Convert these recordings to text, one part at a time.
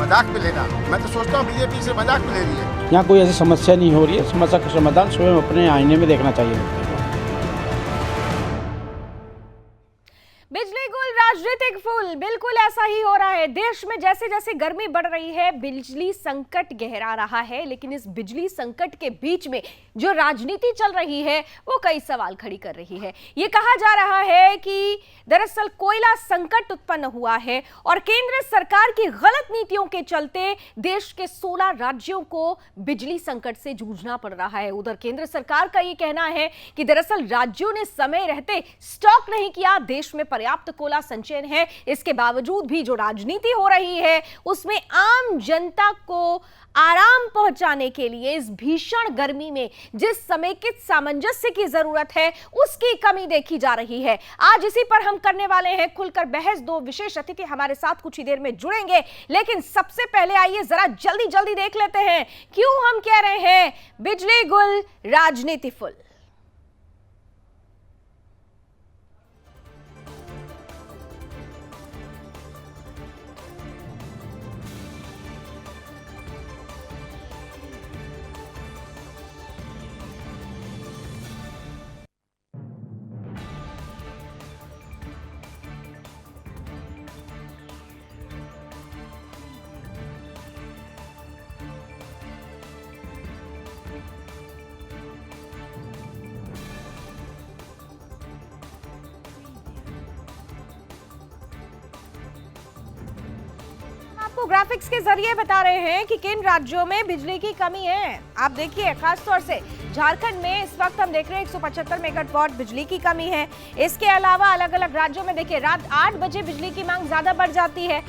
मजाक में लेना। मैं तो सोचता हूँ बीजेपी से मजाक में ले रही है। यहाँ कोई ऐसी समस्या नहीं हो रही है। समस्या का समाधान स्वयं अपने आईने में देखना चाहिए। बिजली गुल राजनीतिक फूल, बिल्कुल ऐसा ही हो रहा है। देश में जैसे जैसे गर्मी बढ़ रही है, बिजली संकट गहरा रहा है। लेकिन इस बिजली संकट के बीच में जो राजनीति चल रही है वो कई सवाल खड़ी कर रही है। ये कहा जा रहा है कि दरअसल कोयला संकट उत्पन्न हुआ है और केंद्र सरकार की गलत नीतियों के चलते देश के 16 राज्यों को बिजली संकट से जूझना पड़ रहा है। उधर केंद्र सरकार का ये कहना है कि दरअसल राज्यों ने समय रहते स्टॉक नहीं किया, देश में पर्याप्त कोयला संचयन है। इसके बावजूद भी जो राजनीति हो रही है उसमें आम जनता को आराम पहुंचाने के लिए इस भीषण गर्मी में जिस समेकित सामंजस्य की जरूरत है उसकी कमी देखी जा रही है। आज इसी पर हम करने वाले हैं खुलकर बहस। दो विशेष अतिथि हमारे साथ कुछ ही देर में जुड़ेंगे, लेकिन सबसे पहले आइए जरा जल्दी जल्दी देख लेते हैं क्यों हम कह रहे हैं बिजली गुल राजनीति फुल। आपको ग्राफिक्स के जरिए बता रहे हैं कि किन राज्यों में बिजली की कमी है। आप देखिए, खास तौर से झारखंड में इस वक्त हम देख रहे हैं 175 मेगावाट बिजली की कमी है। इसके अलावा अलग अलग राज्यों में देखिए रात 8 बजे बिजली की मांग ज्यादा बढ़ जाती है।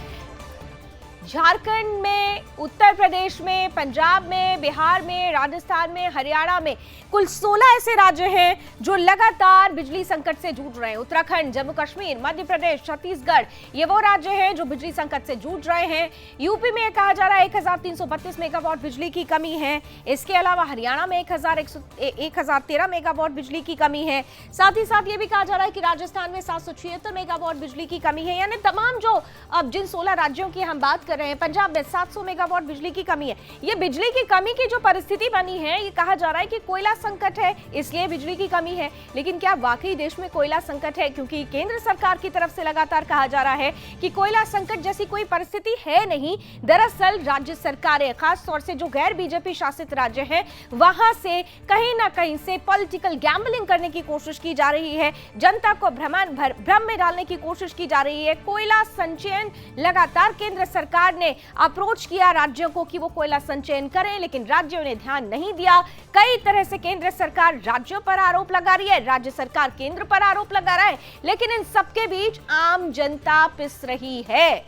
झारखंड में, उत्तर प्रदेश में, पंजाब में, बिहार में, राजस्थान में, हरियाणा में कुल 16 ऐसे राज्य हैं जो लगातार बिजली संकट से जूझ रहे हैं। उत्तराखंड, जम्मू कश्मीर, मध्य प्रदेश, छत्तीसगढ़ ये वो राज्य हैं जो बिजली संकट से जूझ रहे हैं। यूपी में कहा जा रहा है 1332 मेगावाट बिजली की कमी है। इसके अलावा हरियाणा में 1013 मेगावाट बिजली की कमी है। साथ ही साथ ये भी कहा जा रहा है कि राजस्थान में 776 मेगावाट बिजली की कमी है। यानी तमाम जो अब जिन 16 राज्यों की हम बात कर रहे हैं, पंजाब में 700 मेगावाट बिजली की कमी है। ये बिजली की कमी की जो परिस्थिति बनी है, ये कहा जा रहा है कि कोयला संकट है इसलिए बिजली की कमी है। लेकिन क्या वाकई देश में कोयला संकट है? क्योंकि केंद्र सरकार की तरफ से लगातार कहा जा रहा है कि कोयला संकट जैसी कोई परिस्थिति है नहीं। दरअसल राज्य सरकारें, खास तौर से जो गैर बीजेपी शासित राज्य हैं, वहां से कहीं ना कहीं से पॉलिटिकल गैम्बलिंग करने की कोशिश की जा रही है। जनता को भ्रम में डालने की कोशिश की जा रही है। कोयला संचयन लगातार केंद्र सरकार ने अप्रोच किया राज्यों को कि वो कोयला संचयन करें, लेकिन राज्यों ने ध्यान नहीं दिया। कई तरह से केंद्र सरकार राज्यों पर आरोप लगा रही है, राज्य सरकार केंद्र पर आरोप लगा रहा है, लेकिन इन सबके बीच आम जनता पिस रही है।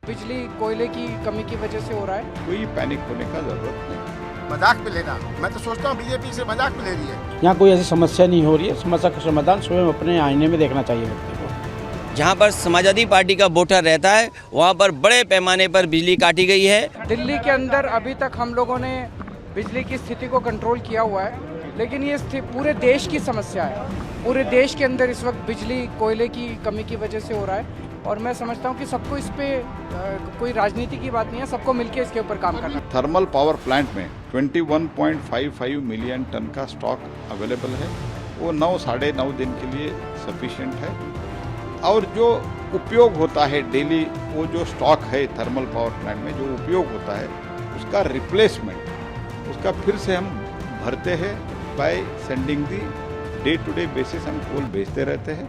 बिजली कोयले की कमी की वजह से हो रहा है। कोई पैनिक होने का जरूरत नहीं। मजाक में लेना। मैं तो सोचता हूँ बीजेपी से मजाक में ले रही है। यहाँ कोई ऐसी समस्या नहीं हो रही है। समस्या का समाधान स्वयं अपने आईने में देखना चाहिए व्यक्ति को। जहाँ पर समाजवादी पार्टी का वोटर रहता है वहाँ पर बड़े पैमाने पर बिजली काटी गई है। दिल्ली के अंदर अभी तक हम लोगों ने बिजली की स्थिति को कंट्रोल किया हुआ है, लेकिन ये पूरे देश की समस्या है। पूरे देश के अंदर इस वक्त बिजली कोयले की कमी की वजह से हो रहा है और मैं समझता हूँ कि सबको इस पे कोई राजनीति की बात नहीं है, सबको मिलकर इसके ऊपर काम करना। थर्मल पावर प्लांट में 21.55 मिलियन टन का स्टॉक अवेलेबल है। वो 9-9.5 दिन के लिए सफिशिएंट है और जो उपयोग होता है डेली, वो जो स्टॉक है थर्मल पावर प्लांट में जो उपयोग होता है उसका रिप्लेसमेंट, उसका फिर से हम भरते हैं by sending the day to day basis. हम कोल भेजते रहते हैं,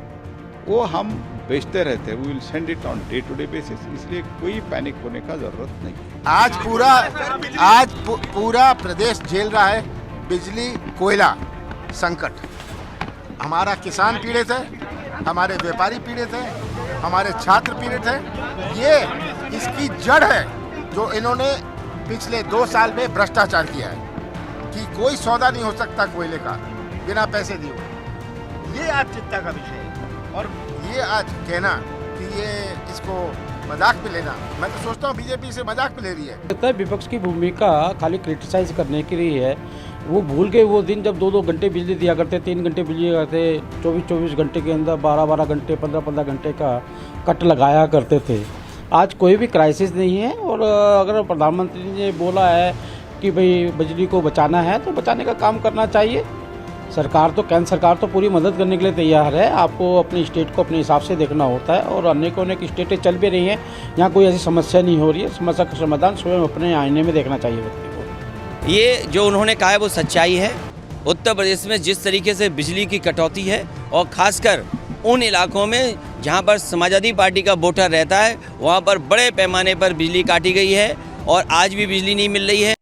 वो हम बेचते रहते हैं। We will send it on day to day basis, इसलिए कोई पैनिक होने का जरूरत नहीं। आज पूरा प्रदेश झेल रहा है बिजली कोयला संकट। हमारा किसान पीड़ित है, हमारे व्यापारी पीड़ित है, हमारे छात्र पीड़ित है। ये इसकी जड़ है जो इन्होंने पिछले 2 साल में भ्रष्टाचार किया है कि कोई सौदा नहीं हो सकता कोयले का बिना पैसे दिए। ये आज चिंता का विषय है और ये आज कहना कि ये इसको मजाक में लेना, मैं तो सोचता हूँ बीजेपी से मजाक में ले रही है। लगता है विपक्ष की भूमिका खाली क्रिटिसाइज करने के लिए है। वो भूल गए वो दिन जब 2-2 घंटे बिजली दिया करते, 3 घंटे बिजली दिया करते, 24-24 घंटे के अंदर 12-12 घंटे, 15-15 घंटे का कट लगाया करते थे। आज कोई भी क्राइसिस नहीं है, और अगर प्रधानमंत्री ने बोला है कि भाई बिजली को बचाना है तो बचाने का काम करना चाहिए। सरकार तो, केंद्र सरकार तो पूरी मदद करने के लिए तैयार है। आपको अपनी स्टेट को अपने हिसाब से देखना होता है, और अनेकों अनेक स्टेटें चल भी रही हैं, यहाँ कोई ऐसी समस्या नहीं हो रही है। समस्या का समाधान स्वयं अपने आईने में देखना चाहिए व्यक्ति को। ये जो उन्होंने कहा है वो सच्चाई है। उत्तर प्रदेश में जिस तरीके से बिजली की कटौती है, और ख़ासकर उन इलाकों में जहाँ पर समाजवादी पार्टी का वोटर रहता है, वहाँ पर बड़े पैमाने पर बिजली काटी गई है और आज भी बिजली नहीं मिल रही है।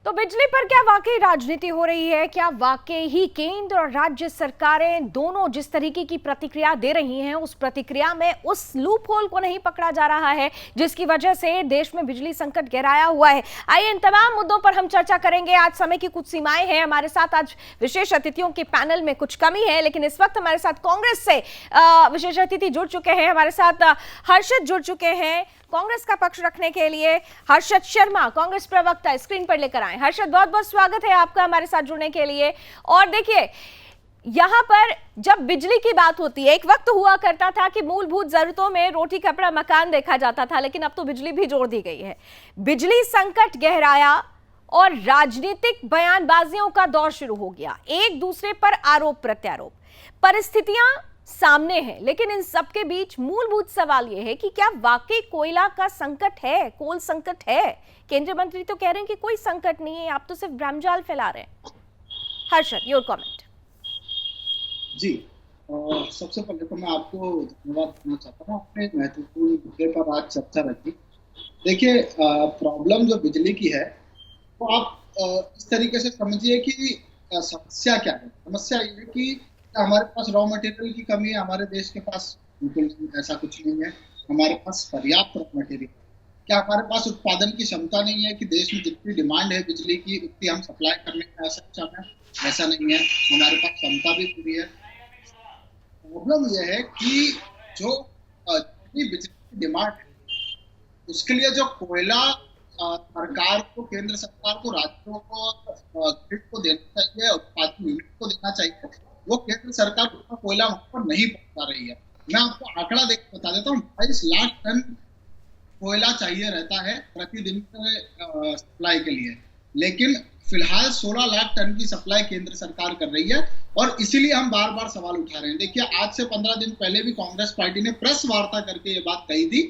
तो बिजली पर क्या वाकई राजनीति हो रही है? क्या वाकई ही केंद्र और राज्य सरकारें दोनों जिस तरीके की प्रतिक्रिया दे रही हैं, उस प्रतिक्रिया में उस लूप होल को नहीं पकड़ा जा रहा है जिसकी वजह से देश में बिजली संकट गहराया हुआ है? आइए इन तमाम मुद्दों पर हम चर्चा करेंगे। आज समय की कुछ सीमाएं हैं, हमारे साथ आज विशेष अतिथियों के पैनल में कुछ कमी है, लेकिन इस वक्त हमारे साथ कांग्रेस से विशेष अतिथि जुड़ चुके हैं। हमारे साथ हर्षद जुड़ चुके हैं कांग्रेस का पक्ष रखने के लिए। हर्षद शर्मा, कांग्रेस प्रवक्ता, स्क्रीन पर लेकर आए। हर्षद, बहुत बहुत स्वागत है आपका हमारे साथ जुड़ने के लिए। और देखिए, यहां पर जब बिजली की बात होती है, एक वक्त हुआ करता था कि मूलभूत जरूरतों में रोटी कपड़ा मकान देखा जाता था, लेकिन अब तो बिजली भी जोड़ दी गई है। बिजली संकट गहराया और राजनीतिक बयानबाजियों का दौर शुरू हो गया, एक दूसरे पर आरोप प्रत्यारोप। परिस्थितियां सामने है, लेकिन इन सब के बीच मूलभूत सवाल यह है कि क्या वाकई कोयला का संकट है, कोल संकट है? केंद्रीय मंत्री तो कह रहे हैं कि कोई संकट नहीं है, आप तो सिर्फ भ्रमजाल फैला रहे हैं। Harshad, your comment. जी, सबसे पहले तो मैं आपको धन्यवाद देना चाहता हूँ, अपने महत्वपूर्ण मुद्दे पर आज चर्चा रखी। देखिए, प्रॉब्लम जो बिजली की है वो आप इस तरीके से समझिए कि समस्या क्या है। समस्या ये है कि हमारे पास रॉ मटेरियल की कमी है, हमारे देश के पास बिल्कुल ऐसा कुछ नहीं है। हमारे पास पर्याप्त रॉ मटेरियल, क्या हमारे पास उत्पादन की क्षमता नहीं है कि देश में जितनी डिमांड है बिजली की उतनी हम सप्लाई करने में सक्षम है? ऐसा नहीं है, हमारे पास क्षमता भी पूरी है। प्रॉब्लम यह है कि जो बिजली की डिमांड है उसके लिए जो कोयला सरकार को, केंद्र सरकार को, राज्यों को, ग्रिड को देना चाहिए, उत्पादन यूनिट को देना चाहिए, वो केंद्र सरकार उतना कोयला वहां पर नहीं पहुंचा रही है। मैं आपको आंकड़ा बता देता हूँ, 22 लाख टन कोयला चाहिए रहता है प्रतिदिन के सप्लाई के लिए, लेकिन फिलहाल 16 लाख टन की सप्लाई केंद्र सरकार कर रही है। और इसीलिए हम बार बार सवाल उठा रहे हैं। देखिए, आज से 15 दिन पहले भी कांग्रेस पार्टी ने प्रेस वार्ता करके ये बात कही थी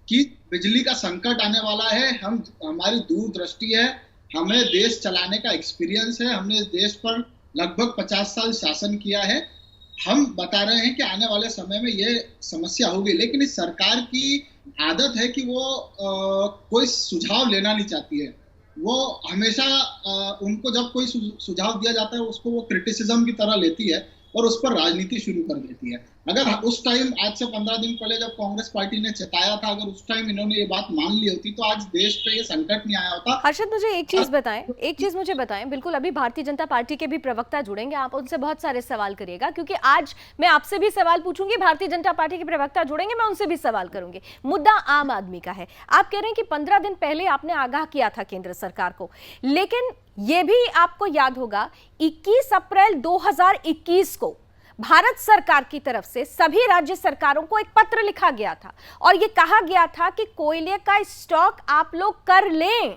कि बिजली का संकट आने वाला है। हमारी दूरदृष्टि है, हमें देश चलाने का एक्सपीरियंस है, हमने इस देश पर लगभग 50 साल शासन किया है। हम बता रहे हैं कि आने वाले समय में ये समस्या होगी, लेकिन इस सरकार की आदत है कि वो कोई सुझाव लेना नहीं चाहती है। वो हमेशा उनको जब कोई सुझाव दिया जाता है उसको वो क्रिटिसिज्म की तरह लेती है और उस पर राजनीति शुरू कर देती है। अगर उस टाइम, आज से 15 दिन पहले जब कांग्रेस पार्टी ने चेताया था, अगर उस टाइम इन्होंने ये बात मान ली होती तो आज देश पे ये संकट नहीं आया होता। हर्षद, मुझे एक चीज मुझे बताएं। बिल्कुल, अभी भारतीय जनता पार्टी के भी प्रवक्ता जुड़ेंगे, आप उनसे बहुत सारे सवाल करिएगा, क्योंकि आज मैं आपसे भी सवाल पूछूंगी, भारतीय जनता पार्टी के प्रवक्ता जुड़ेंगे, मैं उनसे भी सवाल करूंगी। मुद्दा आम आदमी का है। आप कह रहे हैं कि 15 दिन पहले आपने आगाह किया था केंद्र सरकार को, लेकिन यह भी आपको याद होगा 21 अप्रैल 2021 को भारत सरकार की तरफ से सभी राज्य सरकारों को एक पत्र लिखा गया था और यह कहा गया था कि कोयले का स्टॉक आप लोग कर लें।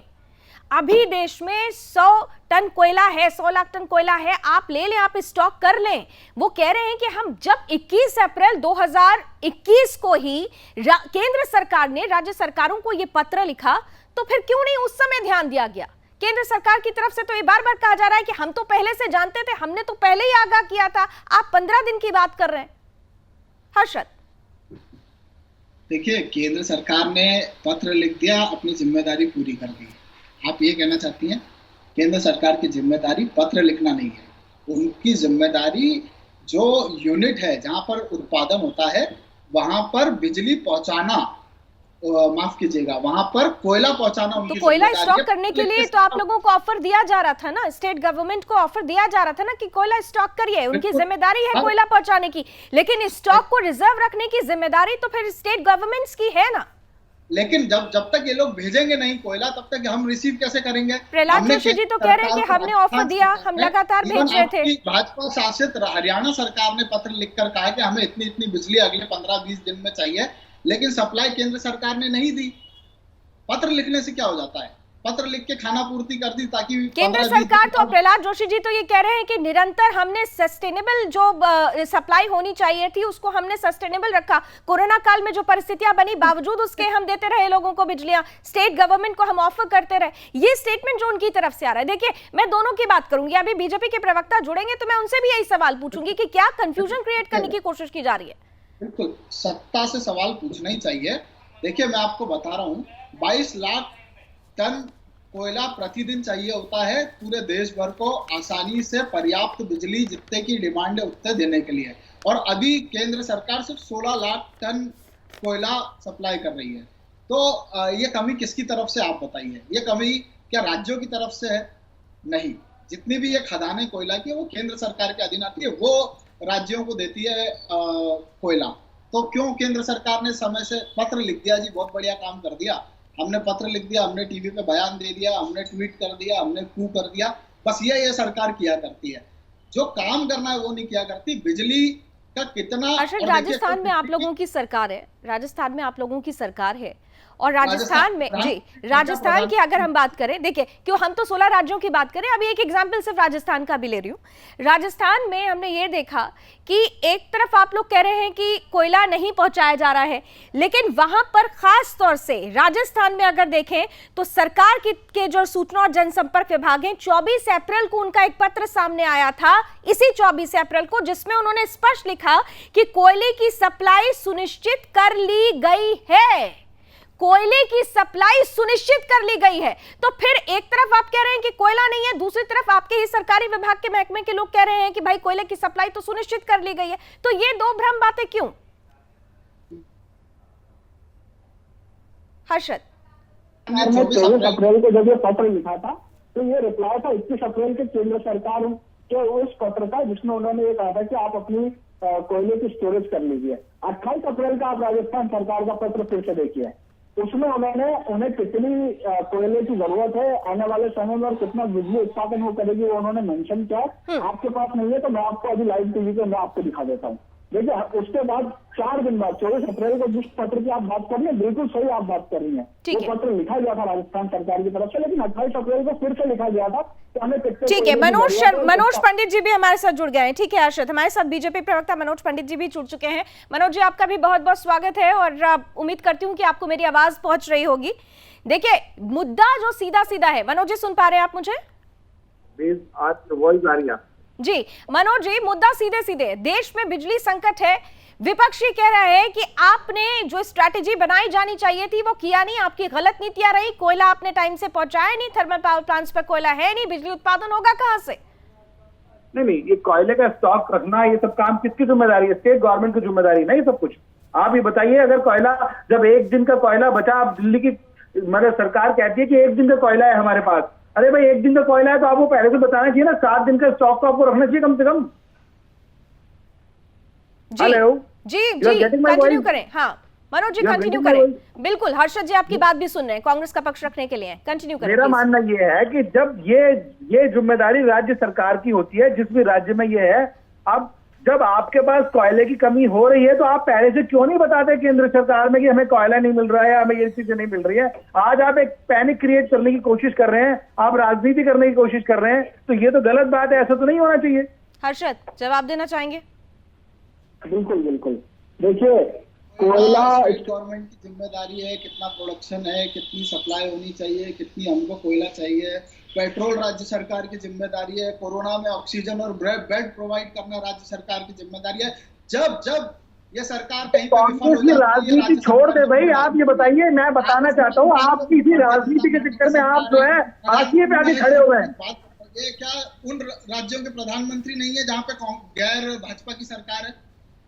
अभी देश में 100 टन कोयला है, 100 लाख टन कोयला है, आप ले लें, आप स्टॉक कर लें। वो कह रहे हैं कि हम जब 21 अप्रैल 2021 को ही केंद्र सरकार ने राज्य सरकारों को यह पत्र लिखा, तो फिर क्यों नहीं उस समय ध्यान दिया गया? केंद्र सरकार की तरफ से तो ये बार बार कहा जा रहा है कि हम तो पहले से जानते थे, हमने तो पहले ही आगाह किया था। आप 15 दिन की बात कर रहे हैं। हर्षद, देखिए, केंद्र सरकार ने पत्र लिख दिया, अपनी जिम्मेदारी पूरी कर दी। आप ये कहना चाहती हैं केंद्र सरकार की जिम्मेदारी पत्र लिखना नहीं है, उनकी जिम्मेदारी जो यूनिट है जहां पर उत्पादन होता है वहां पर बिजली पहुंचाना, माफ कीजिएगा, वहां पर कोयला पहुंचाना तो उनकी कोयला जिम्मेदारी स्टॉक है। करने के लिए तो आप लोगों को ऑफर दिया जा रहा था ना, स्टेट गवर्नमेंट को ऑफर दिया जा रहा था ना कि कोयला स्टॉक करिए, उनकी बिल्कुल। जिम्मेदारी है हाँ। कोयला पहुंचाने की, लेकिन स्टॉक को रिजर्व रखने की जिम्मेदारी तो फिर स्टेट गवर्नमेंट्स की है ना। लेकिन जब तक ये लोग भेजेंगे नहीं कोयला, तब तक हम रिसीव कैसे करेंगे? प्रहलाद हमने जोशी जी तो कह रहे हैं कि हमने ऑफर दिया, हम लगातार भेज रहे थे। भाजपा शासित हरियाणा सरकार ने पत्र लिखकर कहा कि हमें इतनी इतनी बिजली अगले 15-20 दिन में चाहिए, लेकिन सप्लाई केंद्र सरकार ने नहीं दी। पत्र लिखने से क्या हो जाता है? पत्र लिख के खाना पूर्ति कर दी ताकि केंद्र सरकार तो, प्रहलाद जोशी जी तो ये कह रहे हैं कि निरंतर हमने सस्टेनेबल जो सप्लाई होनी चाहिए थी उसको हमने सस्टेनेबल रखा। कोरोना काल में जो परिस्थितियां बनी, बावजूद उसके हम देते रहे लोगों को बिजलियां, स्टेट गवर्नमेंट को हम ऑफर करते रहे। ये स्टेटमेंट जो उनकी तरफ से आ रहा है, देखिए मैं दोनों की बात करूंगी, अभी बीजेपी के प्रवक्ता जुड़ेंगे तो मैं उनसे भी यही सवाल पूछूंगी कि क्या कंफ्यूजन क्रिएट करने की कोशिश की जा रही है। बिल्कुल सत्ता से सवाल पूछना ही चाहिए। देखिए मैं आपको बता रहा हूँ, 22 लाख टन कोयला प्रतिदिन चाहिए होता है पूरे देश भर को आसानी से पर्याप्त बिजली जितने की डिमांड है उतने देने के लिए, और अभी केंद्र सरकार सिर्फ 16 लाख टन कोयला सप्लाई कर रही है। तो ये कमी किसकी तरफ से, आप बताइए? ये कमी क्या राज्यों की तरफ से है? नहीं, जितनी भी ये खदानें कोयला की वो केंद्र सरकार के अधीन आती है, वो राज्यों को देती है कोयला। तो क्यों केंद्र सरकार ने समय से पत्र लिख दिया? जी बहुत बढ़िया काम कर दिया, हमने पत्र लिख दिया, हमने टीवी पे बयान दे दिया, हमने ट्वीट कर दिया, हमने कू कर दिया, बस ये सरकार किया करती है। जो काम करना है वो नहीं किया करती। बिजली का कितना, राजस्थान में आप लोगों की सरकार है, राजस्थान में आप लोगों की सरकार है, और राजस्थान में जी, राजस्थान की अगर हम बात करें, देखिए क्यों हम तो 16 राज्यों की बात करें, अभी एक एग्जांपल सिर्फ राजस्थान का भी ले रही हूं। राजस्थान में हमने ये देखा कि एक तरफ आप लोग कह रहे हैं कि कोयला नहीं पहुंचाया जा रहा है, लेकिन वहां पर खास तौर से राजस्थान में अगर देखें तो सरकार के जो सूचना और जनसंपर्क विभाग है, 24 अप्रैल को उनका एक पत्र सामने आया था, इसी 24 अप्रैल को, जिसमें उन्होंने स्पष्ट लिखा कि कोयले की सप्लाई सुनिश्चित कर ली गई है, कोयले की सप्लाई सुनिश्चित कर ली गई है। तो फिर एक तरफ आप कह रहे हैं कि कोयला नहीं है, दूसरी तरफ आपके ही सरकारी विभाग के महकमे के लोग कह रहे हैं कि भाई कोयले की सप्लाई तो सुनिश्चित कर ली गई है। तो ये दो भ्रम बातें क्यों? हर्षद, 24 अप्रैल को जब ये पत्र लिखा था तो ये रिप्लाई था 21 अप्रैल के केंद्र सरकार के उस पत्र का, जिसमें उन्होंने ये कहा था कि आप अपनी कोयले की स्टोरेज कर लीजिए। 28 अप्रैल का आप राजस्थान सरकार का पत्र फिर से देखिए, उसमें उन्हें कितनी कोयले की जरूरत है आने वाले समय में और कितना बिजली उत्पादन वो करेगी वो उन्होंने मेंशन किया। आपके पास नहीं है तो मैं आपको अभी लाइव टीवी पे मैं आपको दिखा देता हूँ। देखिए उसके बाद 4 दिन बाद 24 अप्रैल को जिस पत्र की आप बात कर रही हैं, बिल्कुल सही आप बात कर रही हैं, वो पत्र लिखा गया था राजस्थान सरकार की तरफ से, लेकिन 28 अप्रैल को फिर से लिखा गया था कि हमें ठीक है। मनोज पंडित जी भी हमारे साथ जुड़ गए हैं। ठीक है हर्षद, हमारे साथ बीजेपी प्रवक्ता मनोज पंडित जी भी जुड़ चुके हैं। मनोज जी, आपका भी बहुत बहुत स्वागत है और उम्मीद करती हूँ कि आपको मेरी आवाज पहुंच रही होगी। देखिए मुद्दा जो सीधा सीधा है, मनोज जी सुन पा रहे हैं आप मुझे? आज वॉइस आ रही है जी। मनोज जी, मुद्दा सीधे सीधे, देश में बिजली संकट है, विपक्षी कह रहे हैं कि आपने जो स्ट्रैटेजी बनाई जानी चाहिए थी वो किया नहीं, आपकी गलत नीतियां रही, कोयला आपने टाइम से पहुंचाया नहीं, थर्मल पावर प्लांट्स पर कोयला है नहीं, बिजली उत्पादन होगा कहां से? नहीं, ये कोयले का स्टॉक रखना ये सब काम किसकी जिम्मेदारी है? स्टेट गवर्नमेंट की जिम्मेदारी नहीं सब कुछ। आप ये बताइए, अगर कोयला जब एक दिन का कोयला बचा, आप दिल्ली की मतलब सरकार कहती है कि एक दिन का कोयला है हमारे पास, अरे भाई एक दिन का कोयला है तो आपको पहले से बताना चाहिए ना, 7 दिन का स्टॉक तो आपको रखना चाहिए कम से कम। हेलो जी, कंटिन्यू करें। हाँ मनोज जी कंटिन्यू करें। बिल्कुल हर्षद जी आपकी बात भी सुन रहे हैं, कांग्रेस का पक्ष रखने के लिए कंटिन्यू करें। मेरा मानना ये है कि जब ये जिम्मेदारी राज्य सरकार की होती है, जिस भी राज्य में ये है, अब जब आपके पास कोयले की कमी हो रही है तो आप पहले से क्यों नहीं बताते केंद्र सरकार में कि हमें कोयला नहीं मिल रहा है, हमें ये चीजें नहीं मिल रही है? आज आप एक पैनिक क्रिएट करने की कोशिश कर रहे हैं, आप राजनीति करने की कोशिश कर रहे हैं, तो ये तो गलत बात है, ऐसा तो नहीं होना चाहिए। हर्षद जवाब देना चाहेंगे? बिल्कुल बिल्कुल। देखिए कोयला गवर्नमेंट की जिम्मेदारी है, कितना प्रोडक्शन है, कितनी सप्लाई होनी चाहिए, कितनी हमको कोयला चाहिए। पेट्रोल राज्य सरकार की जिम्मेदारी है, कोरोना में ऑक्सीजन और बेड प्रोवाइड करना राज्य सरकार की जिम्मेदारी है। जब ये सरकार कहीं पे कांग्रेस की राजनीति छोड़ दे भाई, आप ये बताइए, मैं बताना चाहता हूँ, आप किसी राजनीति के चक्कर में आप जो है हाशिए पे आके खड़े हो गए हैं। ये क्या उन राज्यों के प्रधानमंत्री नहीं है जहाँ पे गैर भाजपा की सरकार है?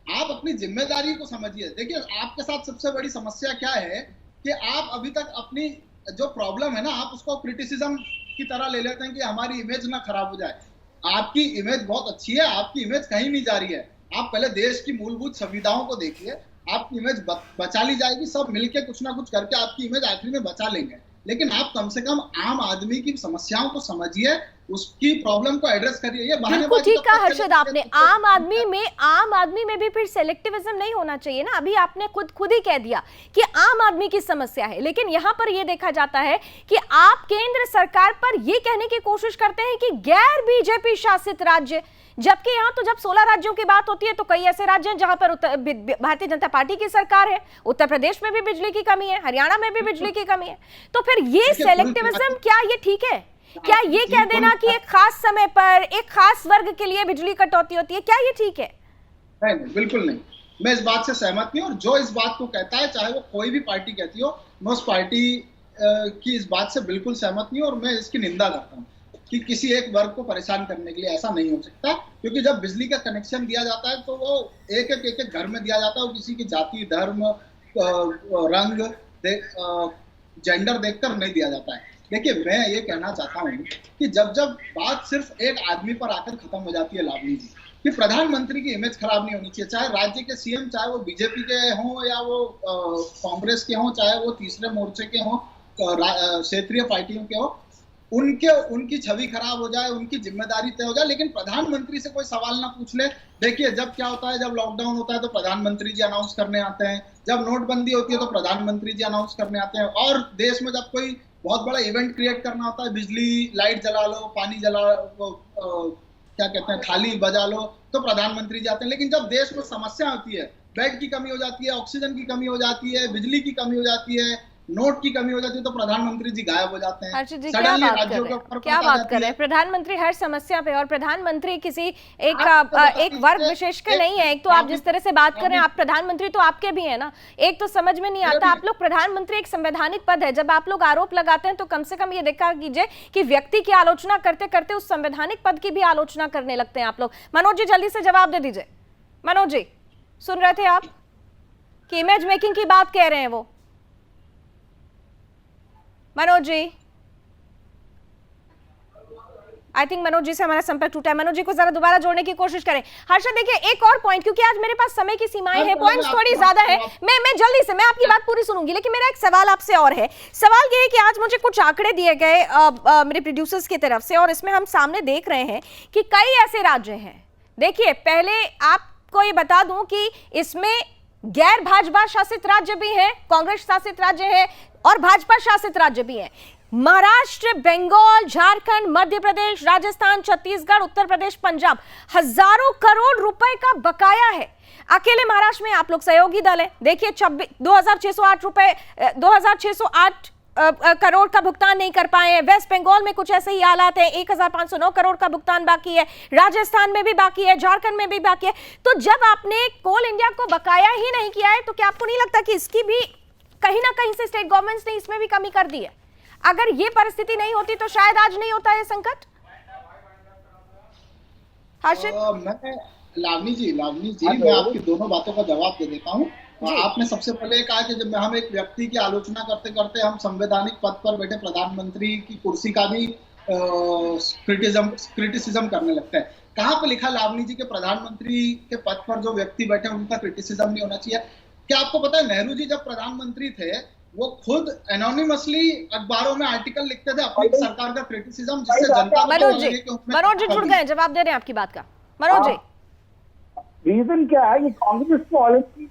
आप अपनी जिम्मेदारी को समझिए। देखिए आपके साथ सबसे बड़ी समस्या क्या है कि आप अभी तक अपनी जो प्रॉब्लम है ना, आप उसको क्रिटिसिज्म की तरह ले लेते हैं कि हमारी इमेज ना खराब हो जाए। आपकी इमेज बहुत अच्छी है, आपकी इमेज कहीं नहीं जा रही है। आप पहले देश की मूलभूत सुविधाओं को देखिए, आपकी इमेज बचा ली जाएगी, सब मिलके कुछ ना कुछ करके आपकी इमेज आखिर में बचा लेंगे। लेकिन आप कम से कम आम आदमी की समस्याओं को समझिए, उसकी प्रॉब्लम को एड्रेस करिए। ये बिल्कुल ठीक कहा हर्षद आपने। आम आदमी में भी फिर सेलेक्टिविज्म नहीं होना चाहिए ना। अभी आपने खुद ही कह दिया कि आम आदमी की समस्या है, लेकिन यहाँ पर यह देखा जाता है कि आप केंद्र सरकार पर यह कहने की कोशिश करते हैं कि गैर बीजेपी शासित राज्य, जबकि यहाँ तो जब 16 राज्यों की बात होती है तो कई ऐसे राज्य हैं जहां पर भारतीय जनता पार्टी की सरकार है। उत्तर प्रदेश में भी बिजली की कमी है, हरियाणा में भी बिजली की कमी है। तो फिर ये सेलेक्टिविज्म, क्या ये ठीक है? क्या ये कह देना कि एक खास समय पर एक खास वर्ग के लिए बिजली कटौती होती है, क्या ये ठीक है? नहीं, बिल्कुल नहीं। मैं इस बात से सहमत नहीं, और जो इस बात को कहता है, चाहे वो कोई भी पार्टी कहती हो, मैं उस पार्टी की इस बात से बिल्कुल सहमत नहीं, और मैं इसकी निंदा करता हूँ कि किसी एक वर्ग को परेशान करने के लिए ऐसा नहीं हो सकता। क्योंकि जब बिजली का कनेक्शन दिया जाता है तो वो एक घर में दिया जाता है, और किसी की जाति, धर्म, रंग, जेंडर देखकर नहीं दिया जाता है। देखिए, मैं ये कहना चाहता हूँ कि जब बात सिर्फ एक आदमी पर आकर खत्म हो जाती है लावनी जी, कि प्रधानमंत्री की इमेज खराब नहीं होनी चाहिए, चाहे राज्य के सीएम, चाहे वो बीजेपी के हों या वो कांग्रेस के हों, चाहे वो तीसरे मोर्चे के हों, क्षेत्रीय पार्टियों के हों, उनकी छवि खराब हो जाए, उनकी जिम्मेदारी तय हो जाए, लेकिन प्रधानमंत्री से कोई सवाल ना पूछ ले। देखिए, जब क्या होता है, जब लॉकडाउन होता है तो प्रधानमंत्री जी अनाउंस करने आते हैं, जब नोटबंदी होती है तो प्रधानमंत्री जी अनाउंस करने आते हैं, और देश में जब कोई बहुत बड़ा इवेंट क्रिएट करना होता है, बिजली लाइट जला लो, पानी जला क्या कहते हैं, थाली बजा लो, तो प्रधानमंत्री जी आते हैं। लेकिन जब देश में समस्या होती है, बेड की कमी हो जाती है, ऑक्सीजन की कमी हो जाती है, बिजली की कमी हो जाती है, नोट की कमी हो जाती है, तो प्रधानमंत्री जी गायब हो जाते हैं। हर्षद जी, क्या बात कर रहे हैं? प्रधानमंत्री हर समस्या पे, और प्रधानमंत्री किसी एक वर्ग विशेष के नहीं है। एक तो आप जिस तरह से बात कर रहे हैं, आप प्रधानमंत्री तो आपके भी है ना। एक तो समझ में नहीं आता, आप लोग प्रधानमंत्री एक संवैधानिक पद है, जब आप लोग आरोप लगाते हैं तो कम से कम ये देखा कीजिए कि व्यक्ति की आलोचना करते करते उस संवैधानिक पद की भी आलोचना करने लगते हैं आप लोग। मनोज जी, जल्दी से जवाब दे दीजिए। मनोज जी, सुन रहे थे आप कि इमेज मेकिंग की बात कह रहे हैं वो? मनोज जी, आई थिंक मनोज जी से हमारा संपर्क टूटा है। मनोज जी को जरा दोबारा जोड़ने की कोशिश करें। हर्षद, देखिए, एक और पॉइंट, क्योंकि आज मेरे पास समय की सीमाएं हैं, पॉइंट्स थोड़ी ज्यादा है, मैं जल्दी से, मैं आपकी बात पूरी सुनूंगी, लेकिन मेरा एक सवाल आपसे और है। सवाल ये है कि आज मुझे कुछ आंकड़े दिए गए मेरे प्रोड्यूसर्स की तरफ से, और इसमें हम सामने देख रहे हैं कि कई ऐसे राज्य हैं। देखिए, पहले आपको ये बता दूं कि इसमें गैर भाजपा शासित राज्य भी है, कांग्रेस शासित राज्य है, और भाजपा शासित राज्य भी है। महाराष्ट्र, बंगाल, झारखंड, मध्य प्रदेश, राजस्थान, छत्तीसगढ़, उत्तर प्रदेश, पंजाब, हजारों करोड़ रुपए का बकाया है। अकेले महाराष्ट्र में आप लोग सहयोगी दल है, देखिए 2608 करोड़ का भुगतान नहीं कर पाए हैं। वेस्ट बंगाल में कुछ ऐसे ही हालात है, 1509 करोड़ का भुगतान बाकी है, राजस्थान में भी बाकी है, झारखंड में भी बाकी है। तो जब आपने कोल इंडिया को बकाया ही नहीं किया है, तो क्या आपको नहीं लगता कि इसकी भी कहीं ना कहीं से स्टेट गवर्नमेंट्स ने इसमें भी कमी कर दी है? अगर ये परिस्थिति नहीं होती तो शायद आज नहीं होता ये संकट। लावनी जी, मैं आपकी दोनों बातों का जवाब दे देता हूँ। आपने सबसे पहले कहा कि जब हम एक व्यक्ति की आलोचना करते करते हम संवैधानिक पद पर बैठे प्रधानमंत्री की कुर्सी का भी क्रिटिसिज्म करने लगते हैं। कहाँ पे लिखा लावनी जी के प्रधानमंत्री के पद पर जो व्यक्ति बैठे उनका क्रिटिसिज्म नहीं होना चाहिए? क्या आपको पता है, नेहरू जी जब प्रधानमंत्री थे वो खुद एनोनिमसली अखबारों में आर्टिकल लिखते थे अपनी सरकार का क्रिटिसिज्म, जिससे जनता मनोज जी जुड़ गए, जवाब दे रहे हैं आपकी बात का। मनोज जी, रीजन क्या है कि कांग्रेस पॉलिसी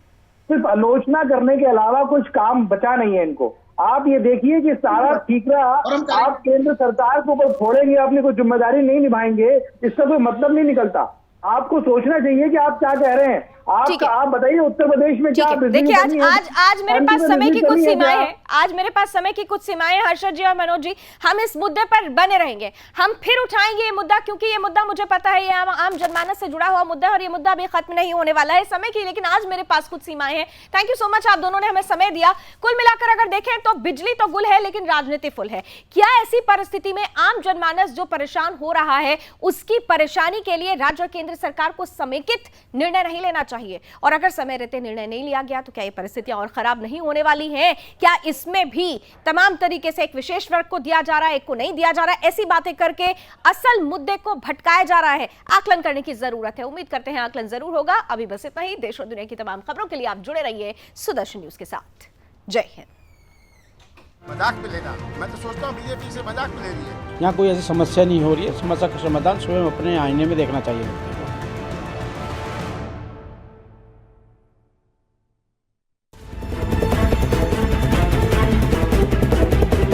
सिर्फ आलोचना करने के अलावा कुछ काम बचा नहीं है इनको। आप ये देखिए कि सारा ठीकरा आप केंद्र सरकार के ऊपर फोड़ेंगे, अपनी कोई जिम्मेदारी नहीं निभाएंगे, इसका कोई मतलब नहीं निकलता। आपको सोचना चाहिए कि आप क्या कह रहे हैं। आप बताइए उत्तर प्रदेश में क्या? देखिए, आज मेरे पास समय की कुछ सीमाएं हैं, आज मेरे पास समय की कुछ सीमाएं हैं। हर्षद जी और मनोज जी, हम इस मुद्दे पर बने रहेंगे, हम फिर उठाएंगे ये मुद्दा, क्योंकि ये मुद्दा मुझे पता है ये आम जनमानस से जुड़ा हुआ मुद्दा है, और ये मुद्दा भी खत्म नहीं होने वाला है समय की। लेकिन आज मेरे पास कुछ सीमाएं हैं। थैंक यू सो मच, आप दोनों ने हमें समय दिया। कुल मिलाकर अगर देखें तो बिजली तो गुल है, लेकिन राजनीति फुल है। क्या ऐसी परिस्थिति में आम जनमानस जो परेशान हो रहा है, उसकी परेशानी के लिए राज्य और केंद्र सरकार को समेकित निर्णय नहीं लेना चाहिए? चाहिए, और अगर समय रहते निर्णय नहीं लिया गया तो क्या ये परिस्थितियां और खराब नहीं होने वाली हैं? क्या इसमें भी तमाम तरीके से एक विशेष वर्ग को दिया जा रहा है, एक को नहीं दिया जा रहा है, ऐसी बातें करके असल मुद्दे को भटकाया जा रहा है? आकलन करने की जरूरत है। उम्मीद करते हैं आकलन जरूर होगा। अभी बस इतना ही। देश और दुनिया की तमाम खबरों के लिए आप जुड़े रहिए सुदर्शन न्यूज के साथ। जय हिंद। मजाक में लेना, मैं तो सोचता हूँ बीजेपी से मजाक में ले रही है। यहाँ कोई ऐसी समस्या नहीं हो रही है। समस्या का समाधान स्वयं अपने आईने में देखना चाहिए।